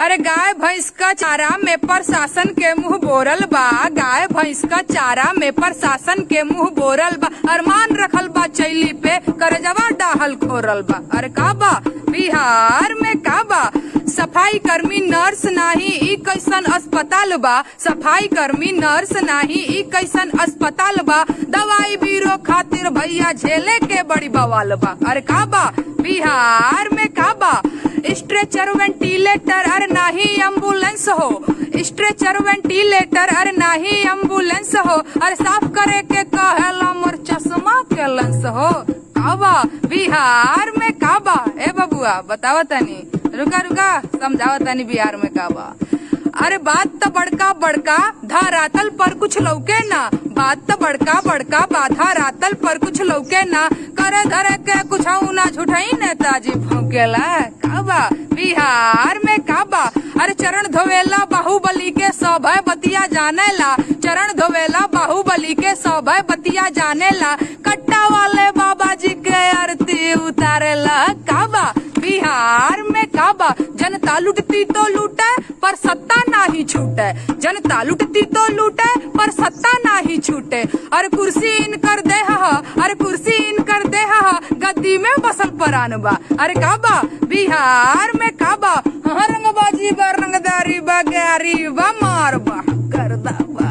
अरे गाय भैंस का चारा में प्रशासन के मुंह बोरल बा। गाय भैंस का चारा में प्रशासन के मुंह बोरल बा। अरमान रखल बा चैली पे करजवा डाहल खोरल बा। अरे का बा बिहार में का बा? सफाई कर्मी नर्स नाही ई कैसन अस्पताल बा। सफाई कर्मी नर्स नाही ई कैसन अस्पताल बा। दवाई बीरो खातिर भैया झेले के बड़ी बवाल बा। अरे का बा बिहार में का बा? स्ट्रेचर वेंटिलेटर अरे नाही एम्बुलेंस हो। स्ट्रेचर वेंटिलेटर अरे नाही एम्बुलेंस हो। अरे साफ करे के कहेला मोर चश्मा के लेंस हो। का बा बिहार में का बा? ए बबुआ बतावा तनी, रुका रुका समझावा तनी बिहार में का बा। अरे बात तो बड़का बड़का धरातल पर कुछ लौके ना। बात तो बड़का बड़का बाधा रातल पर कुछ लौके ना। करे धरे के कुछ ना झूठाई नेताजी भौकेला। का बा बिहार में का बा? अरे चरण धोवेला बाहुबली के सभय बतिया जानेला। चरण धोवेला बाहुबली के सभय बतिया जानेला। कट्टा वाले बाबा जी के आरती उतारेला। का बा बिहार में का बा? जनता लुटती तो लूटे पर सत्ता नाही छूटे। जनता लुटती तो लूटे पर सत्ता नाही छूटे। अरे कुर्सी इनकर दे हा, अरे कुर्सी इनकर दे हा, गद्दी में बसल परान बा। अरे का बा बिहार में का बा? रंगबाजी बा, रंगदारी बा, गारी बा, मार बा, करदा बा।